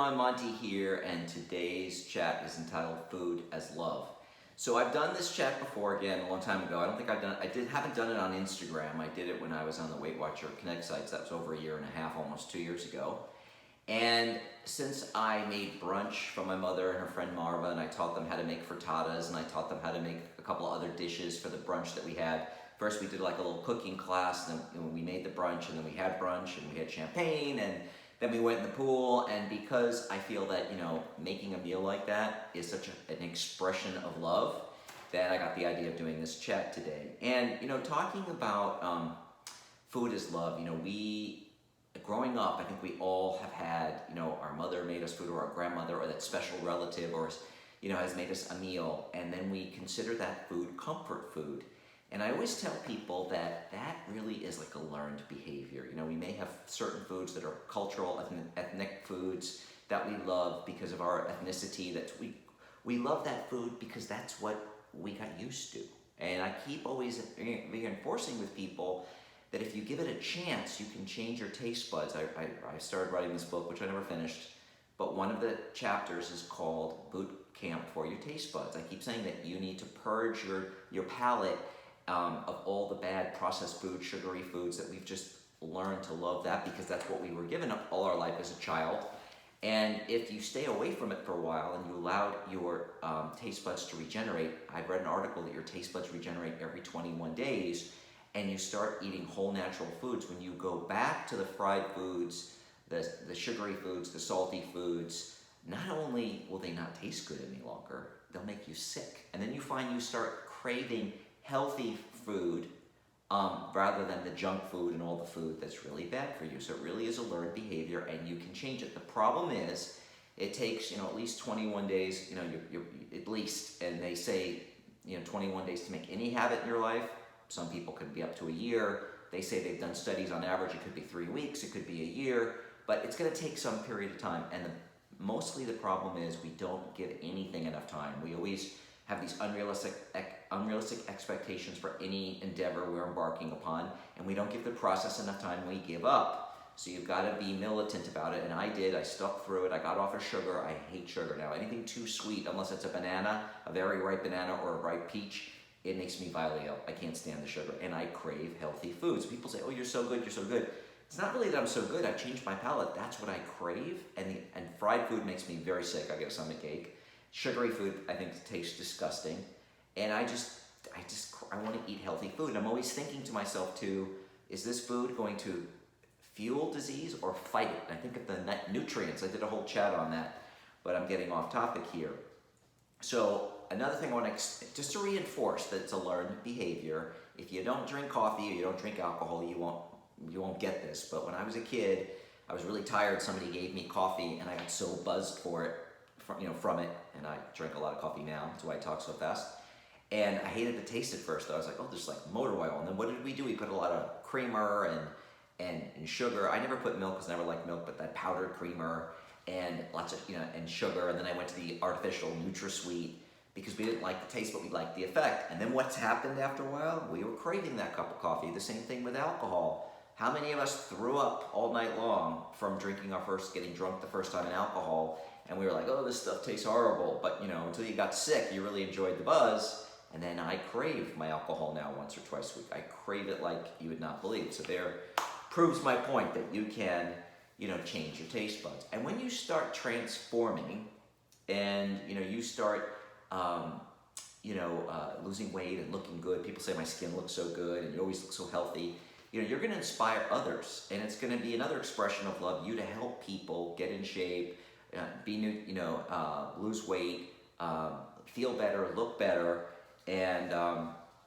everyone, Monty here, and today's chat is entitled Food as Love. So I've done this chat before, again, a long time ago. I don't think haven't done it on Instagram. I did it when I was on the Weight Watcher Connect sites. That was over a year and a half, almost 2 years ago. And since I made brunch from my mother and her friend Marva, and I taught them how to make frittatas, and I taught them how to make a couple other dishes for the brunch that we had. First we did like a little cooking class, and then we made the brunch, and then we had brunch, and we had champagne, and then we went in the pool. And because I feel that, making a meal like that is such an expression of love, that I got the idea of doing this chat today. And, talking about food is love, growing up, I think we all have had, our mother made us food, or our grandmother, or that special relative, or, has made us a meal, and then we consider that food comfort food. And I always tell people that that really is like a learned behavior. We may have certain foods that are cultural, ethnic foods that we love because of our ethnicity, that we love that food because that's what we got used to. And I keep always reinforcing with people that if you give it a chance, you can change your taste buds. I started writing this book, which I never finished, but one of the chapters is called Boot Camp for Your Taste Buds. I keep saying that you need to purge your palate of all the bad processed foods, sugary foods that we've just learned to love, that because that's what we were given all our life as a child. And if you stay away from it for a while and you allow your taste buds to regenerate, I've read an article that your taste buds regenerate every 21 days, and you start eating whole natural foods. When you go back to the fried foods, the sugary foods, the salty foods, not only will they not taste good any longer, they'll make you sick. And then you find you start craving healthy food rather than the junk food and all the food that's really bad for you. So it really is a learned behavior, and you can change it. The problem is it takes at least 21 days, at least, and they say 21 days to make any habit in your life. Some people could be up to a year. They say they've done studies on average. It could be 3 weeks, it could be a year, but it's going to take some period of time. And mostly the problem is we don't give anything enough time. We always have these unrealistic expectations for any endeavor we're embarking upon, and we don't give the process enough time. We give up. So you've got to be militant about it, and I did. I stuck through it. I got off of sugar. I hate sugar now. Anything too sweet, unless it's a banana, a very ripe banana or a ripe peach, it makes me vilely ill. I can't stand the sugar, and I crave healthy foods. People say, oh, you're so good, you're so good. It's not really that I'm so good. I've changed my palate. That's what I crave, and fried food makes me very sick. I get a stomach ache. Sugary food, I think, tastes disgusting, and I want to eat healthy food. I'm always thinking to myself too, is this food going to fuel disease or fight it? And I think of the nutrients. I did a whole chat on that, but I'm getting off topic here. So another thing I want to, just to reinforce that it's a learned behavior. If you don't drink coffee or you don't drink alcohol, you won't get this. But when I was a kid, I was really tired. Somebody gave me coffee, and I got so buzzed for it. From it, and I drink a lot of coffee now. That's why I talk so fast. And I hated the taste at first. I was like, oh, there's like motor oil. And then what did we do? We put a lot of creamer and sugar. I never put milk because I never liked milk, but that powdered creamer and lots of and sugar. And then I went to the artificial NutraSweet because we didn't like the taste, but we liked the effect. And then what's happened after a while? We were craving that cup of coffee. The same thing with alcohol. How many of us threw up all night long from getting drunk the first time in alcohol? And we were like, oh, this stuff tastes horrible. But, until you got sick, you really enjoyed the buzz. And then I crave my alcohol now once or twice a week. I crave it like you would not believe. So there proves my point that you can, change your taste buds. And when you start transforming and, you start, losing weight and looking good. People say my skin looks so good and you always look so healthy. You're going to inspire others. And it's going to be another expression of love, you to help people get in shape, lose weight, feel better, look better, and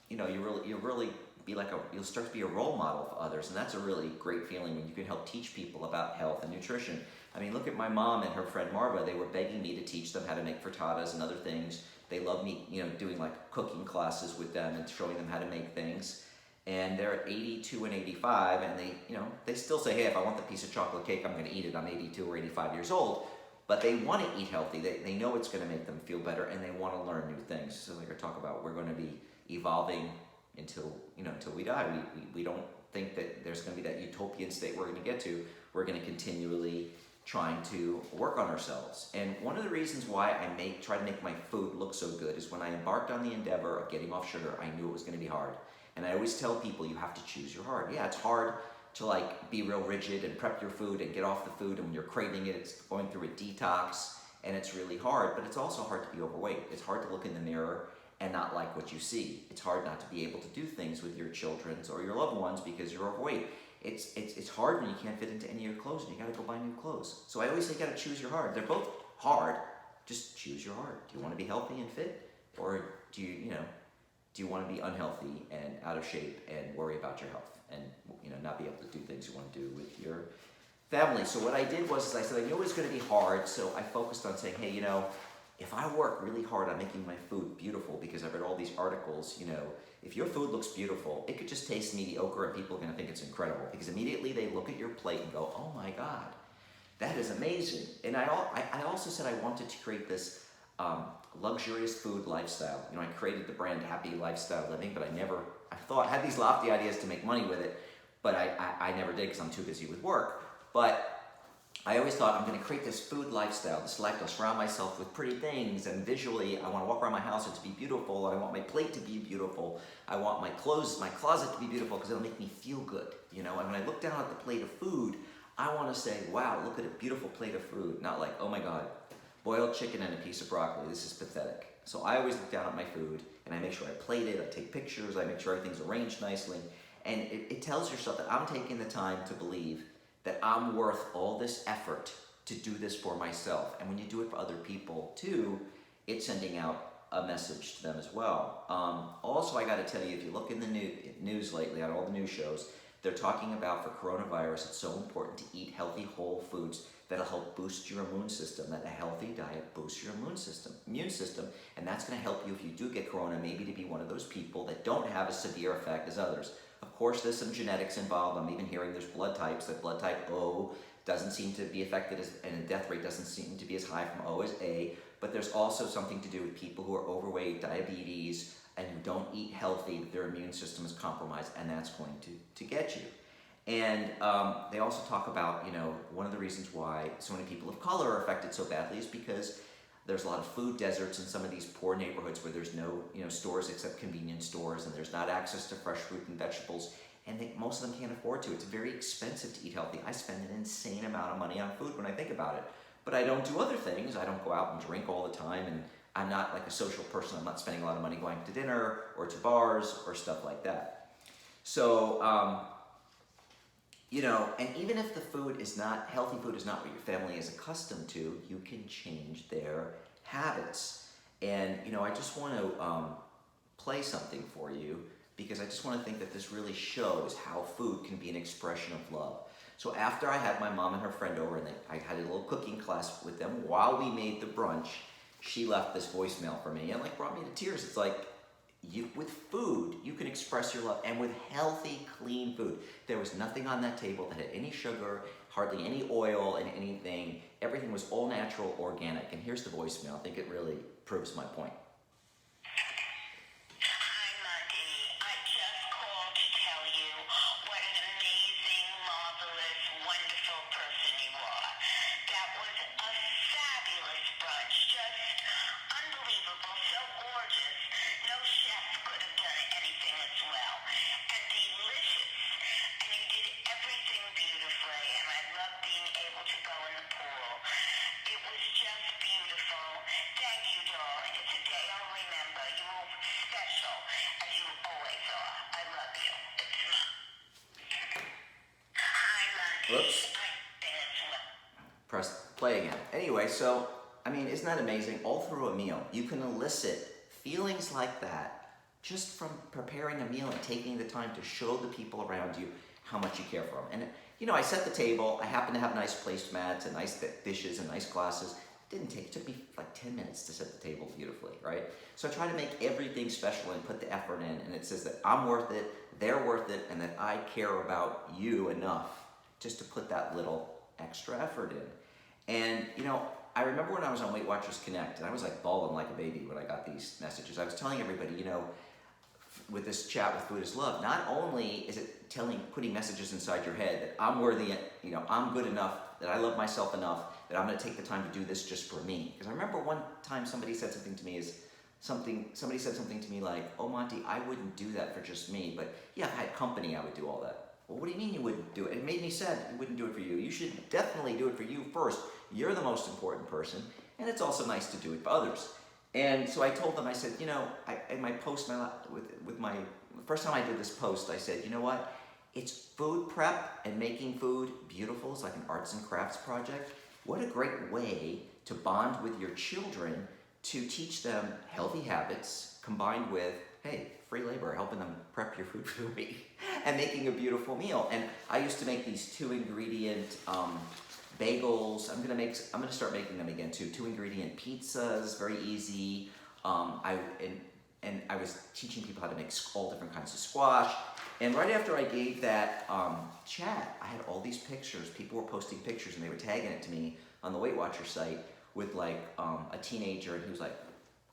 you'll start to be a role model for others, and that's a really great feeling when you can help teach people about health and nutrition. I mean, look at my mom and her friend Marva. They were begging me to teach them how to make frittatas and other things. They love me, doing like cooking classes with them and showing them how to make things. And they're 82 and 85, and they still say, hey, if I want the piece of chocolate cake, I'm going to eat it. I'm 82 or 85 years old. But they want to eat healthy. They know it's going to make them feel better, and they want to learn new things. So like I talk about, we're going to be evolving until we die. We don't think that there's going to be that utopian state we're going to get to. We're going to continually trying to work on ourselves. And one of the reasons why I try to make my food look so good is when I embarked on the endeavor of getting off sugar, I knew it was going to be hard. And I always tell people, you have to choose your heart. Yeah, it's hard to like be real rigid and prep your food and get off the food, and when you're craving it, it's going through a detox, and it's really hard. But it's also hard to be overweight. It's hard to look in the mirror and not like what you see. It's hard not to be able to do things with your children's or your loved ones because you're overweight. It's hard when you can't fit into any of your clothes and you gotta go buy new clothes. So I always say you gotta choose your heart. They're both hard, just choose your heart. Do you wanna be healthy and fit? Or do you wanna be unhealthy and out of shape and worry about your health and not be able to do things you wanna do with your family? So what I did was I said I knew it was gonna be hard, so I focused on saying, hey, if I work really hard on making my food beautiful, because I've read all these articles, if your food looks beautiful, it could just taste mediocre and people are gonna think it's incredible, because immediately they look at your plate and go, oh my God, that is amazing. And I also said I wanted to create this luxurious food lifestyle. I created the brand Happy Lifestyle Living, but I had these lofty ideas to make money with it, but I never did because I'm too busy with work. But I always thought I'm going to create this food lifestyle, this life. I'll surround myself with pretty things, and visually I want to walk around my house and to be beautiful, and I want my plate to be beautiful. I want my clothes, my closet to be beautiful because it'll make me feel good, And when I look down at the plate of food, I want to say, wow, look at a beautiful plate of food. Not like, oh my God, boiled chicken and a piece of broccoli. This is pathetic. So I always look down at my food and I make sure I plate it, I take pictures, I make sure everything's arranged nicely. And it tells yourself that I'm taking the time to believe that I'm worth all this effort to do this for myself. And when you do it for other people too, it's sending out a message to them as well. Also, I gotta tell you, if you look in the news lately, on all the news shows, they're talking about for coronavirus, it's so important to eat healthy whole foods that'll help boost your immune system, that a healthy diet boosts your immune system, and that's gonna help you if you do get corona, maybe to be one of those people that don't have a severe effect as others. Of course, there's some genetics involved. I'm even hearing there's blood types, that blood type O doesn't seem to be affected and the death rate doesn't seem to be as high from O as A, but there's also something to do with people who are overweight, diabetes, and who don't eat healthy, their immune system is compromised, and that's going to get you. And they also talk about, one of the reasons why so many people of color are affected so badly is because there's a lot of food deserts in some of these poor neighborhoods where there's no, stores except convenience stores, and there's not access to fresh fruit and vegetables, and most of them can't afford to. It's very expensive to eat healthy. I spend an insane amount of money on food when I think about it, but I don't do other things. I don't go out and drink all the time, and I'm not like a social person. I'm not spending a lot of money going to dinner or to bars or stuff like that. So, and even if the healthy food is not what your family is accustomed to, you can change their habits. And, I just want to play something for you, because I just want to think that this really shows how food can be an expression of love. So after I had my mom and her friend over, and I had a little cooking class with them while we made the brunch, she left this voicemail for me and brought me to tears. It's like, with food, you can express your love, and with healthy, clean food. There was nothing on that table that had any sugar, hardly any oil and anything. Everything was all natural, organic. And here's the voicemail. I think it really proves my point. Hi, Monty. I just called to tell you what an amazing, marvelous, wonderful person you are. That was a fabulous brunch. Just unbelievable. So gorgeous. No chef could have done anything as well. And delicious. And you did everything beautifully. And I love being able to go in the pool. It was just beautiful. Thank you, darling. It's a day I'll remember. You were special, as you always are. I love you. It's Mom. Hi, Lucky. Whoops. I think it's well. Press play again. Anyway, so, isn't that amazing? All through a meal, you can elicit feelings like that just from preparing a meal and taking the time to show the people around you how much you care for them. And, I set the table. I happen to have nice placemats and nice dishes and nice glasses. It took me like 10 minutes to set the table beautifully, right? So I try to make everything special and put the effort in, and it says that I'm worth it, they're worth it, and that I care about you enough just to put that little extra effort in. And, I remember when I was on Weight Watchers Connect, and I was bawling like a baby when I got these messages. I was telling everybody, with this chat with Food is Love, not only is it putting messages inside your head that I'm worthy, I'm good enough that I love myself enough that I'm going to take the time to do this just for me. Because I remember one time somebody said something to me somebody said something to me like, oh Monty, I wouldn't do that for just me, but yeah, if I had company, I would do all that. Well, what do you mean you wouldn't do it? It made me sad you wouldn't do it for you. You should definitely do it for you first. You're the most important person, and it's also nice to do it for others. And so I told them, I said, you know, in my post, the first time I did this post, I said, you know what? It's food prep and making food beautiful. It's like an arts and crafts project. What a great way to bond with your children, to teach them healthy habits combined with, hey, free labor, helping them prep your food for the week and making a beautiful meal. And I used to make these 2-ingredient bagels. I'm gonna start making them again too. 2-ingredient pizzas, very easy. And I was teaching people how to make all different kinds of squash. And right after I gave that chat, I had all these pictures. People were posting pictures and they were tagging it to me on the Weight Watchers site with like a teenager, and he was like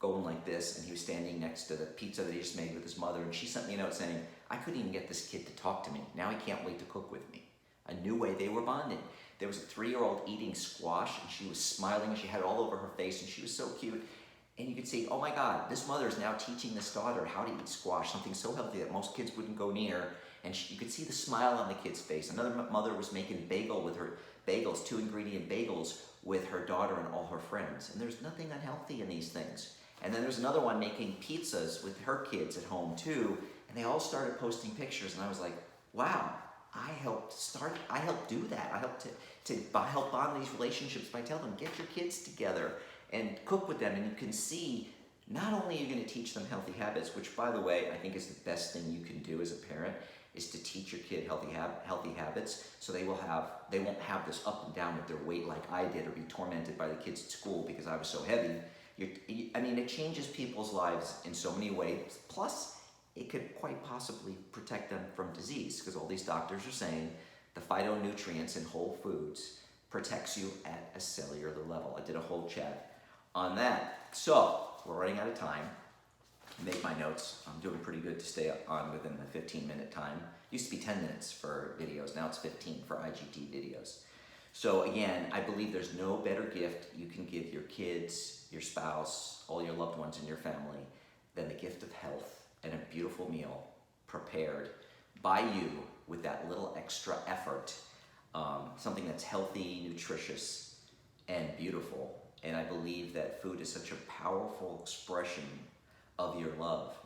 going like this, and he was standing next to the pizza that he just made with his mother, and she sent me a note saying, I couldn't even get this kid to talk to me. Now he can't wait to cook with me. A new way they were bonding. There was a 3-year-old eating squash, and she was smiling, and she had it all over her face, and she was so cute. And you could see, oh my God, this mother is now teaching this daughter how to eat squash, something so healthy that most kids wouldn't go near. And you could see the smile on the kid's face. Another mother was making bagels, 2-ingredient bagels with her daughter and all her friends. And there's nothing unhealthy in these things. And then there's another one making pizzas with her kids at home too. And they all started posting pictures, and I was like, wow, I helped do that. I helped to help bond these relationships by telling them, get your kids together and cook with them. And you can see, not only are you going to teach them healthy habits, which by the way, I think is the best thing you can do as a parent, is to teach your kid healthy habits, so they won't have this up and down with their weight like I did, or be tormented by the kids at school because I was so heavy. It changes people's lives in so many ways. Plus, it could quite possibly protect them from disease, because all these doctors are saying the phytonutrients in whole foods protects you at a cellular level. I did a whole chat on that. So, we're running out of time. Make my notes. I'm doing pretty good to stay on within the 15-minute time. Used to be 10 minutes for videos, now it's 15 for IGT videos. So again, I believe there's no better gift you can give your kids, your spouse, all your loved ones in your family than the gift of health and a beautiful meal prepared by you with that little extra effort. Something that's healthy, nutritious, and beautiful. And I believe that food is such a powerful expression of your love,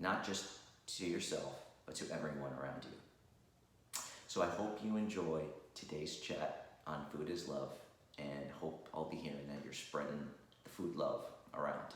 not just to yourself, but to everyone around you. So I hope you enjoy today's chat on Food is Love, and hope I'll be hearing that you're spreading the food love around.